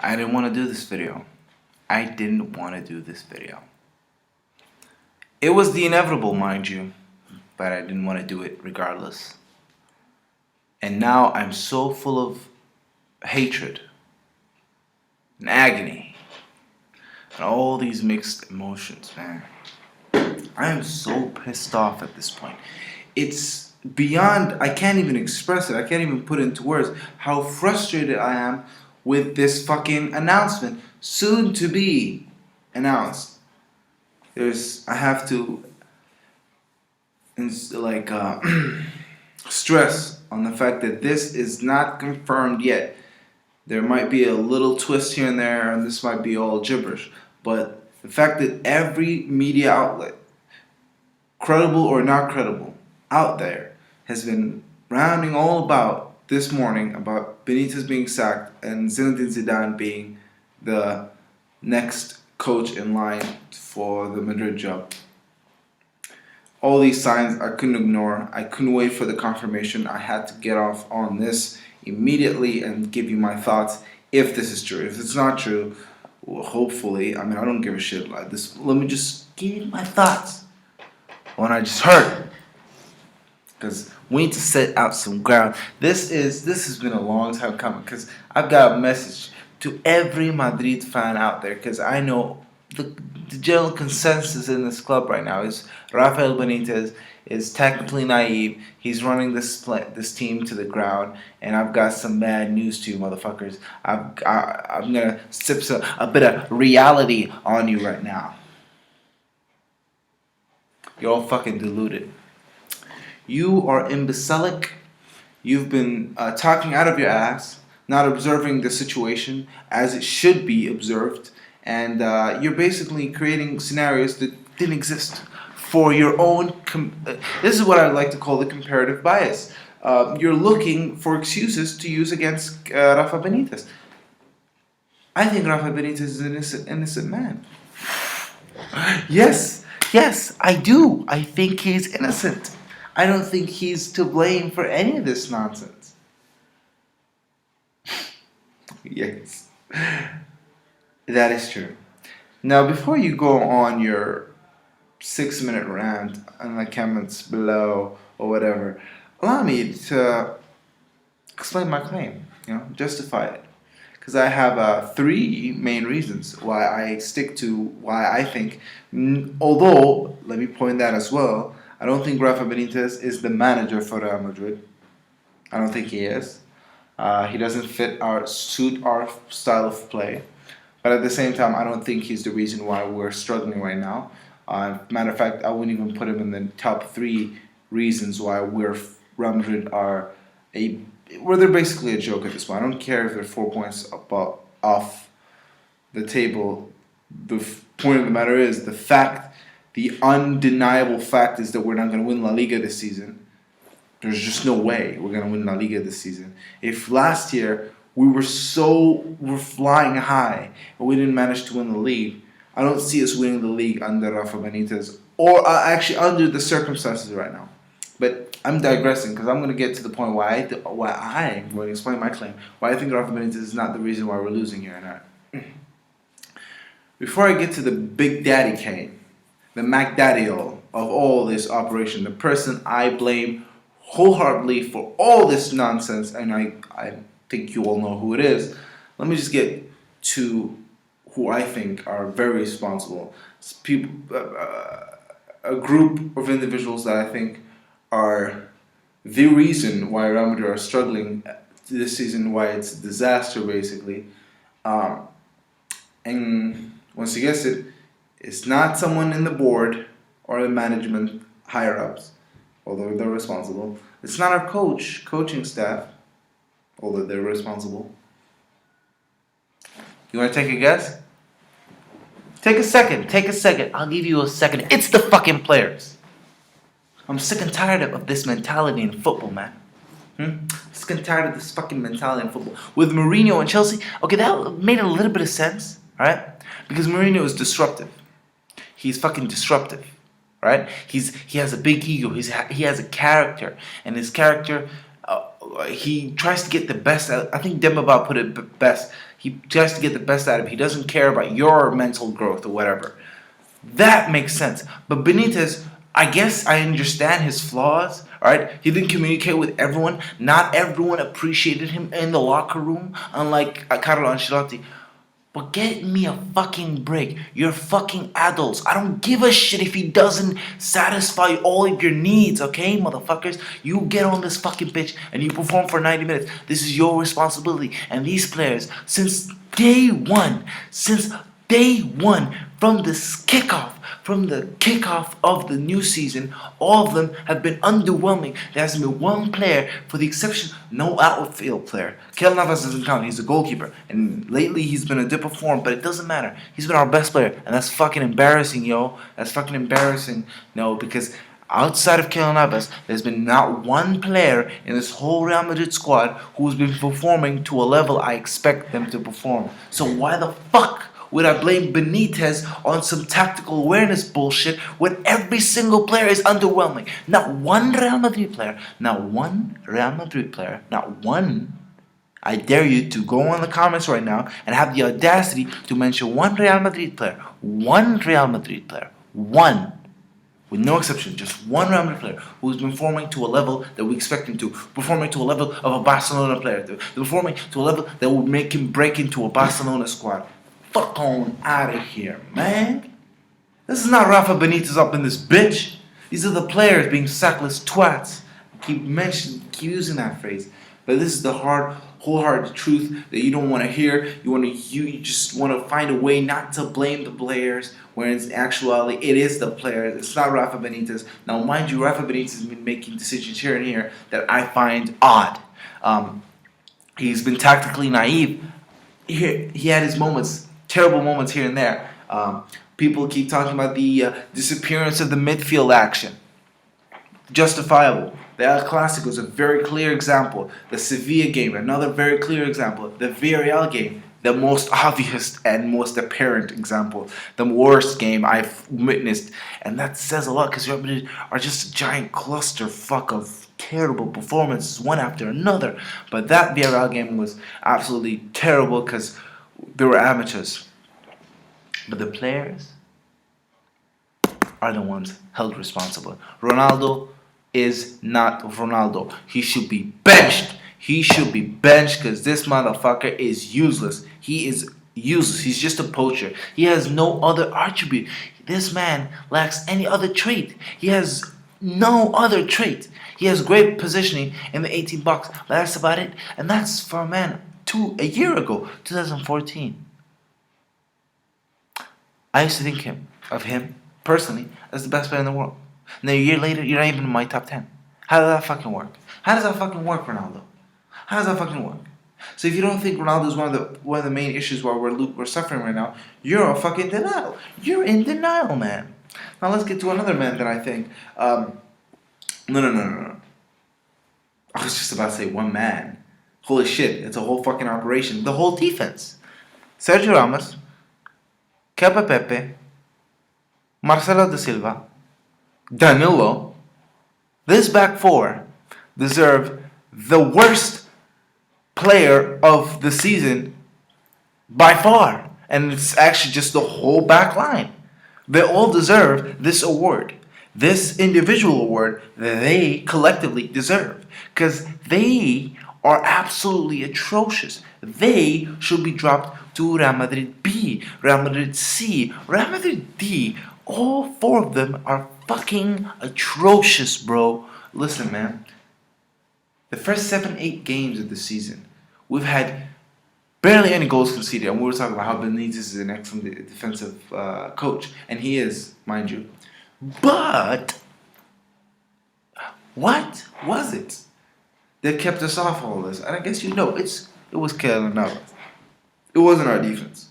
I didn't want to do this video. I didn't want to do this video. It was the inevitable, mind you, but I didn't want to do it regardless. And now I'm so full of hatred and agony and all these mixed emotions, man. I am so pissed off at this point. It's beyond, I can't even express it. I can't even put it into words how frustrated I am with this fucking announcement. Soon to be announced. I have to stress on the fact that this is not confirmed yet. There might be a little twist here and there, and this might be all gibberish. But the fact that every media outlet, credible or not credible, out there, has been rounding all about this morning about Benitez being sacked and Zinedine Zidane being the next coach in line for the Madrid job. All these signs I couldn't ignore. I couldn't wait for the confirmation. I had to get off on this immediately and give you my thoughts if this is true. If it's not true, well, hopefully, I don't give a shit like this. Let me just give you my thoughts when I just heard. Because we need to set out some ground. This has been a long time coming, because I've got a message to every Madrid fan out there, because I know the general consensus in this club right now is Rafael Benitez is technically naive. He's running this team to the ground, and I've got some bad news to you, motherfuckers. I'm gonna sip a bit of reality on you right now. You're all fucking deluded. You are imbecilic. You've been talking out of your ass, not observing the situation as it should be observed, and you're basically creating scenarios that didn't exist for your own. This is what I like to call the comparative bias. You're looking for excuses to use against Rafa Benitez. I think Rafa Benitez is an innocent man. Yes, I do. I think he's innocent. I don't think he's to blame for any of this nonsense. Yes, that is true. Now, before you go on your 6-minute rant in the comments below or whatever, allow me to explain my claim, justify it. Because I have 3 main reasons why I stick to why I think, although, let me point that as well, I don't think Rafa Benitez is the manager for Real Madrid. I don't think he is. He doesn't suit our style of play. But at the same time, I don't think he's the reason why we're struggling right now. Matter of fact, I wouldn't even put him in the top 3 reasons why Real Madrid they're basically a joke at this point. I don't care if they're 4 points off the table. The point of the matter is the undeniable fact is that we're not going to win La Liga this season. There's just no way we're going to win La Liga this season. If last year we're flying high and we didn't manage to win the league, I don't see us winning the league under Rafa Benitez, or actually under the circumstances right now. But I'm digressing, because I'm going to get to the point why I'm going to explain my claim, why I think Rafa Benitez is not the reason why we're losing here. And before I get to the Big Daddy Kane, the Mac Daddy-o of all this operation, the person I blame wholeheartedly for all this nonsense, and I think you all know who it is. Let me just get to who I think are very responsible. It's people, a group of individuals that I think are the reason why Real Madrid are struggling this season, why it's a disaster basically. And once you guess it, it's not someone in the board or the management higher-ups, although they're responsible. It's not our coaching staff, although they're responsible. You want to take a guess? Take a second. I'll give you a second. It's the fucking players. I'm sick and tired of this mentality in football, man. Sick and tired of this fucking mentality in football. With Mourinho and Chelsea, okay, that made a little bit of sense, right? Because Mourinho is disruptive. He's fucking disruptive, right? He has a big ego. He has a character, and his character he tries to get the best out. I think Dembaba put it best. He tries to get the best out of it. He doesn't care about your mental growth or whatever. That makes sense. But Benitez, I guess I understand his flaws. Alright? He didn't communicate with everyone. Not everyone appreciated him in the locker room, unlike Carlo Ancelotti. But get me a fucking break. You're fucking adults. I don't give a shit if he doesn't satisfy all of your needs, okay, motherfuckers? You get on this fucking pitch and you perform for 90 minutes. This is your responsibility. And these players, since day one, from the kickoff of the new season, all of them have been underwhelming. There hasn't been one player, for the exception, no outfield player. Keylor Navas doesn't count. He's a goalkeeper. And lately he's been a dip of form, but it doesn't matter. He's been our best player. And that's fucking embarrassing, yo. That's fucking embarrassing. No, because outside of Keylor Navas, there's been not one player in this whole Real Madrid squad who's been performing to a level I expect them to perform. So why the fuck would I blame Benitez on some tactical awareness bullshit when every single player is underwhelming? Not one Real Madrid player, not one. I dare you to go on the comments right now and have the audacity to mention one Real Madrid player. One. With no exception, just one Real Madrid player who's been performing to a level that we expect him to, performing to a level of a Barcelona player, performing to a level that would make him break into a Barcelona squad. Fuck on out of here, man. This is not Rafa Benitez up in this bitch. These are the players being sackless twats. Keep using that phrase. But this is the wholehearted truth that you don't want to hear. You just want to find a way not to blame the players, when in actuality it is the players. It's not Rafa Benitez. Now, mind you, Rafa Benitez has been making decisions here and here that I find odd. He's been tactically naive. He had his moments. Terrible moments here and there. People keep talking about the disappearance of the midfield action. Justifiable. The El Clasico is a very clear example. The Sevilla game, another very clear example. The Villarreal game, the most obvious and most apparent example. The worst game I've witnessed. And that says a lot, because Real Madrid are just a giant clusterfuck of terrible performances, one after another. But that Villarreal game was absolutely terrible, because they were amateurs. But the players are the ones held responsible. Ronaldo is not Ronaldo. He should be benched. Because this motherfucker is useless. He is useless. He's just a poacher. He has no other attribute. This man lacks any other trait. He has no other trait. He has great positioning in the 18 box. But that's about it. And that's for a man a year ago, 2014. I used to think of him personally as the best player in the world. Now a year later, you're not even in my top 10. How does that fucking work? Ronaldo? How does that fucking work? So if you don't think Ronaldo is one of the main issues why we're suffering right now, you're a fucking denial. You're in denial, man. Now let's get to another man that I think. No. I was just about to say one man. Holy shit, it's a whole fucking operation. The whole defense. Sergio Ramos, Kepa Pepe, Marcelo da Silva, Danilo. This back four deserve the worst player of the season by far. And it's actually just the whole back line. They all deserve this award. This individual award that they collectively deserve. Because they are absolutely atrocious. They should be dropped to Real Madrid B, Real Madrid C, Real Madrid D. All four of them are fucking atrocious, bro. Listen, man. The first 7-8 games of the season, we've had barely any goals conceded. And we were talking about how Benitez is an excellent defensive coach. And he is, mind you. But what was it that kept us off all this? And I guess you know, it was Keylor Navas. It wasn't our defense.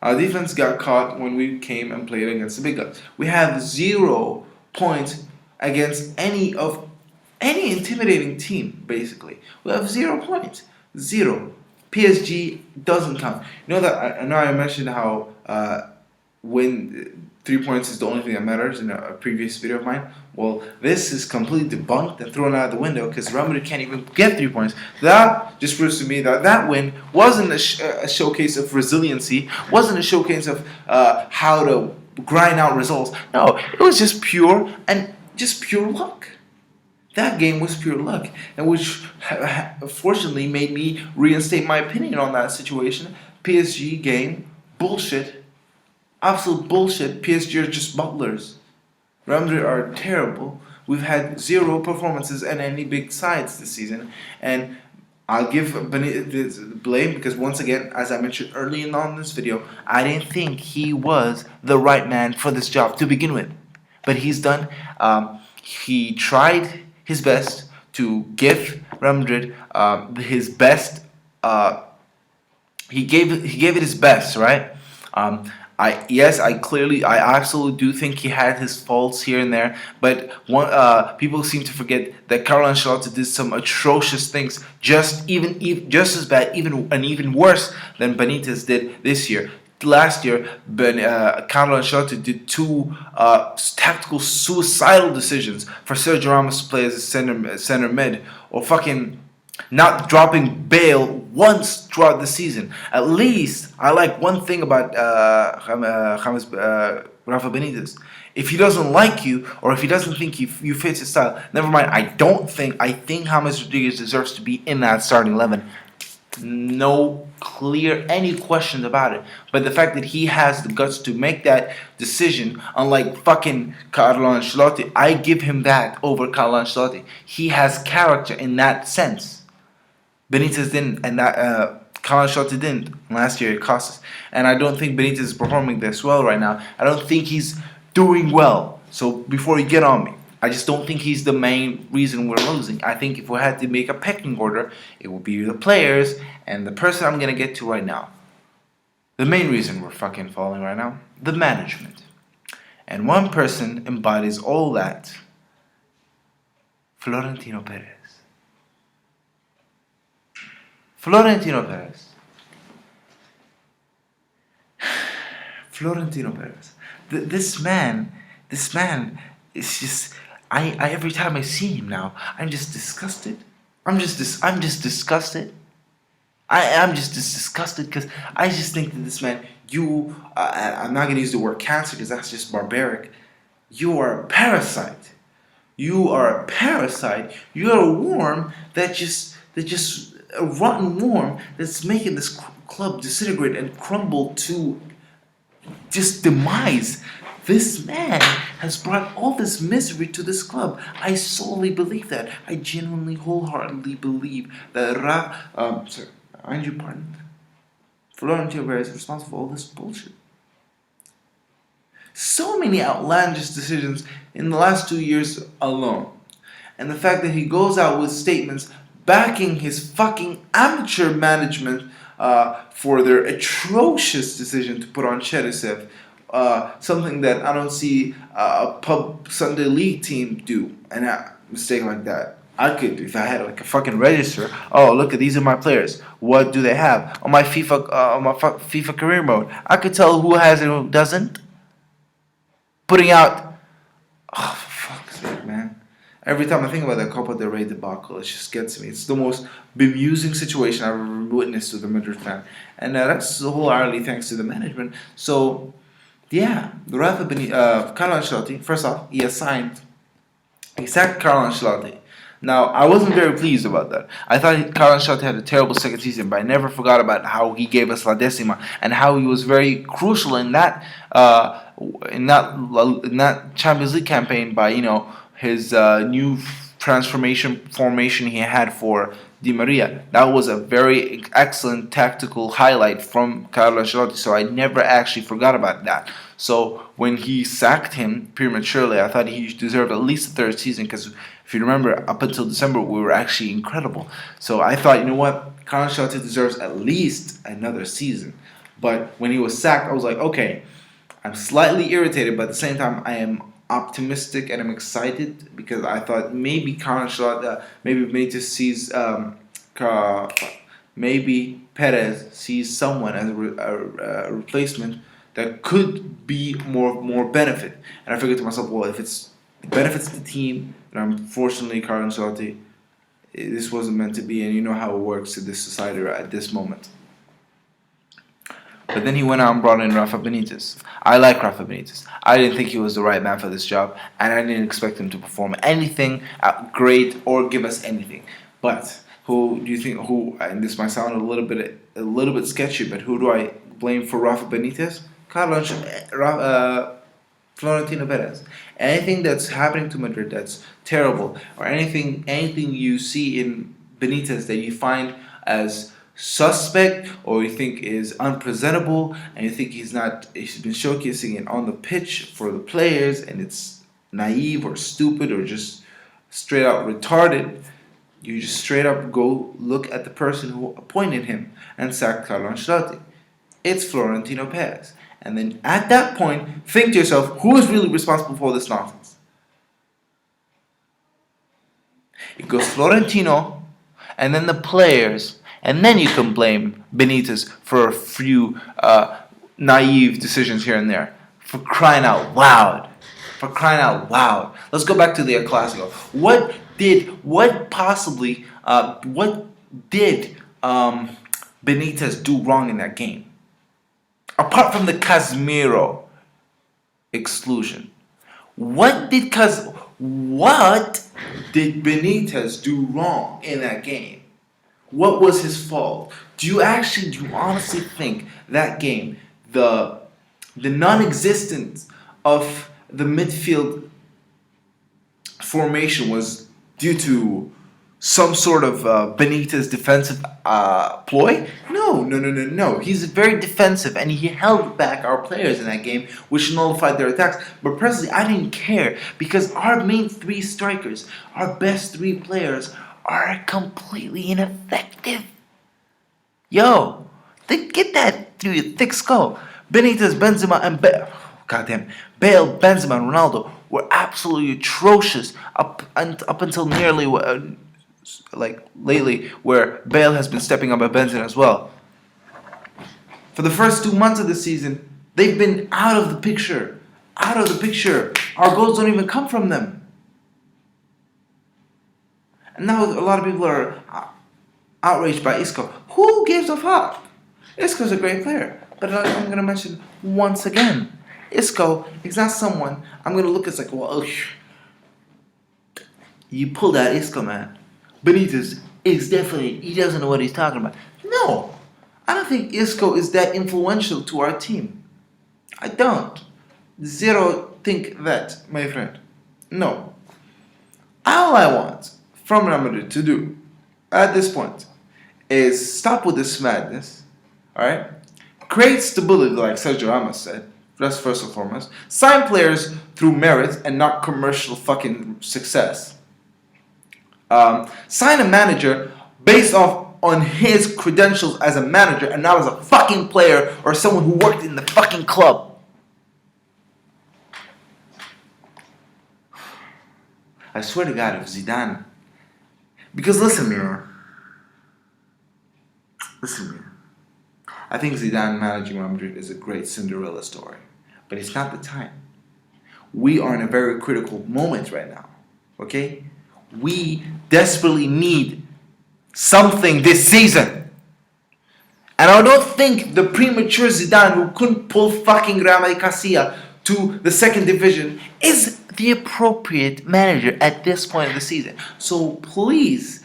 Our defense got caught when we came and played against the big guys. We have 0 points against any intimidating team, basically. We have 0 points. 0. PSG doesn't count. You know that I mentioned how when 3 points is the only thing that matters in a previous video of mine. Well, this is completely debunked and thrown out of the window because Real Madrid can't even get 3 points. That just proves to me that that win wasn't a showcase of resiliency, wasn't a showcase of how to grind out results. No, it was just pure luck. That game was pure luck, and which fortunately made me reinstate my opinion on that situation. PSG game, bullshit. Absolute bullshit. PSG are just butlers. Real Madrid are terrible. We've had 0 performances in any big sides this season. And I'll give Benitez the blame because, once again, as I mentioned early on in this video, I didn't think he was the right man for this job to begin with. But he's done. He tried his best to give Real Madrid his best. He gave it his best, right? I absolutely do think he had his faults here and there, but people seem to forget that Carlo Ancelotti did some atrocious things, just as bad, even worse than Benitez did this year. Last year, Carlo Ancelotti did 2 tactical suicidal decisions for Sergio Ramos to play as a center mid, or fucking not dropping Bale once throughout the season. At least I like one thing about Rafa Benitez. If he doesn't like you, or if he doesn't think you fit his style, never mind. I think James Rodriguez deserves to be in that starting 11. No any questions about it. But the fact that he has the guts to make that decision, unlike fucking Carlo Ancelotti, I give him that over Carlo Ancelotti. He has character in that sense. Benitez didn't, and Carlo Ancelotti didn't. Last year it cost us. And I don't think Benitez is performing this well right now. I don't think he's doing well. So before you get on me, I just don't think he's the main reason we're losing. I think if we had to make a pecking order, it would be the players and the person I'm going to get to right now. The main reason we're fucking falling right now, the management. And one person embodies all that. Florentino Perez. Florentino Perez. This man is just. I every time I see him now, I'm just disgusted. I'm just disgusted. I'm just disgusted because I just think that this man, I'm not gonna use the word cancer because that's just barbaric. You are a parasite. You are a worm that just a rotten worm that's making this club disintegrate and crumble to just demise. This man has brought all this misery to this club. I solely believe that. I genuinely, wholeheartedly believe that Florentino Perez is responsible for all this bullshit. So many outlandish decisions in the last 2 years alone. And the fact that he goes out with statements backing his fucking amateur management for their atrocious decision to put on Cherisev. Something that I don't see a pub Sunday league team do. And a mistake like that, I could, if I had like a fucking register. Oh, look at these are my players. What do they have on my FIFA career mode? I could tell who has it and who doesn't. Putting out. Oh, for fuck's sake, man. Every time I think about that Copa del Rey debacle, it just gets me. It's the most bemusing situation I've ever witnessed with a Madrid fan. And that's wholeheartedly thanks to the management. So, yeah, Carlo Ancelotti, first off, he sacked Carlo Ancelotti. Now, I wasn't very pleased about that. I thought Carlo Ancelotti had a terrible second season, but I never forgot about how he gave us La Decima and how he was very crucial in that Champions League campaign by, his new formation he had for Di Maria. That was a very excellent tactical highlight from Carlo Ancelotti, so I never actually forgot about that. So when he sacked him prematurely, I thought he deserved at least a third season because if you remember, up until December, we were actually incredible. So I thought, you know what, Carlo Ancelotti deserves at least another season. But when he was sacked, I was like, okay, I'm slightly irritated, but at the same time, I am optimistic and I'm excited because I thought maybe Carlo Ancelotti, maybe Perez sees someone as a replacement that could be more benefit. And I figured to myself, well, if it benefits the team, then unfortunately, Carlo Ancelotti, this wasn't meant to be, and you know how it works in this society at this moment. But then he went out and brought in Rafa Benitez. I like Rafa Benitez. I didn't think he was the right man for this job, and I didn't expect him to perform anything great or give us anything. But who do you think? And this might sound a little bit sketchy, but who do I blame for Rafa Benitez? Florentino Perez. Anything that's happening to Madrid that's terrible, or anything you see in Benitez that you find as suspect or you think is unpresentable, and you think he's been showcasing it on the pitch for the players and it's naive or stupid or just straight out retarded, you just straight up go look at the person who appointed him and sacked Carlo Ancelotti. It's Florentino Perez. And then at that point, think to yourself, who is really responsible for this nonsense? It goes Florentino, and then the players, and then you can blame Benitez for a few naive decisions here and there. For crying out loud. Let's go back to the El Clasico. What did Benitez do wrong in that game? Apart from the Casemiro exclusion, what did Benitez do wrong in that game? What was his fault? Do you honestly think that game, the non-existence of the midfield formation was due to some sort of Benitez defensive ploy? No. He's very defensive, and he held back our players in that game, which nullified their attacks. But personally, I didn't care, because our main three strikers, our best three players, are completely ineffective. Yo, get that through your thick skull. Benitez, Benzema, and Bale, Benzema, and Ronaldo were absolutely atrocious up until nearly lately, where Bale has been stepping up at Benzema as well. For the first 2 months of the season, they've been out of the picture. Our goals don't even come from them. And now a lot of people are outraged by Isco. Who gives a fuck? Isco's a great player. But I'm going to mention once again, Isco is not someone I'm going to look at like, well, you pulled out Isco, man. Benitez is definitely, he doesn't know what he's talking about. No, I don't think Isco is that influential to our team. I don't. Zero think that, my friend. No. All I want from Real Madrid to do at this point is stop with this madness, alright? Create stability, like Sergio Ramos said. That's first and foremost. Sign players through merit and not commercial fucking success. Sign a manager based on his credentials as a manager and not as a fucking player or someone who worked in the fucking club. I swear to God, if Zidane... Because listen, Miro. I think Zidane managing Real Madrid is a great Cinderella story. But it's not the time. We are in a very critical moment right now. Okay? We desperately need something this season. And I don't think the premature Zidane who couldn't pull fucking Real Madrid Castilla to the second division is the appropriate manager at this point of the season. So please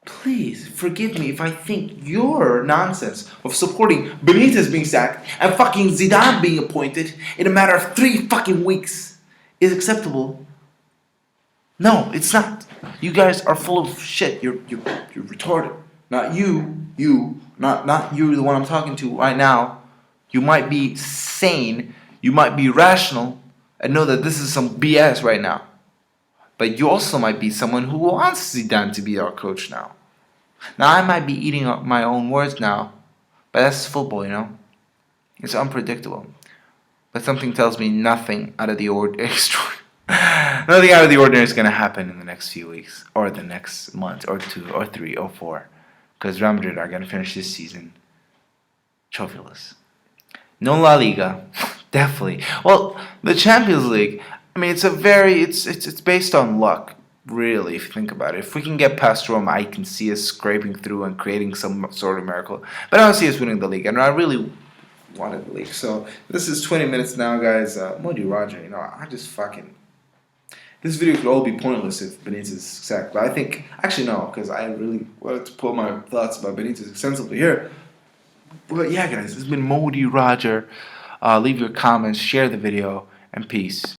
forgive me if I think your nonsense of supporting Benitez being sacked and fucking Zidane being appointed in a matter of 3 fucking weeks is acceptable. No, it's not. You guys are full of shit. You're retarded. Not you, not you, the one I'm talking to right now. You might be sane, you might be rational, and know that this is some BS right now. But you also might be someone who wants Zidane to be our coach now. Now, I might be eating up my own words now, but that's football, you know? It's unpredictable. But something tells me nothing out of the ordinary is going to happen in the next few weeks, or the next month, or 2, or 3, or 4. Because Real Madrid are going to finish this season trophyless. No La Liga, definitely. Well, the Champions League. I mean, it's based on luck, really. If you think about it, if we can get past Roma, I can see us scraping through and creating some sort of miracle. But I don't see us winning the league, and I really wanted the league. So this is 20 minutes now, guys. Modi Roger, I just fucking. This video could all be pointless if Benitez is sacked, but I think actually no, because I really wanted to put my thoughts about Benitez extensively here. But yeah, guys, this has been Modi Roger. Leave your comments, share the video, and peace.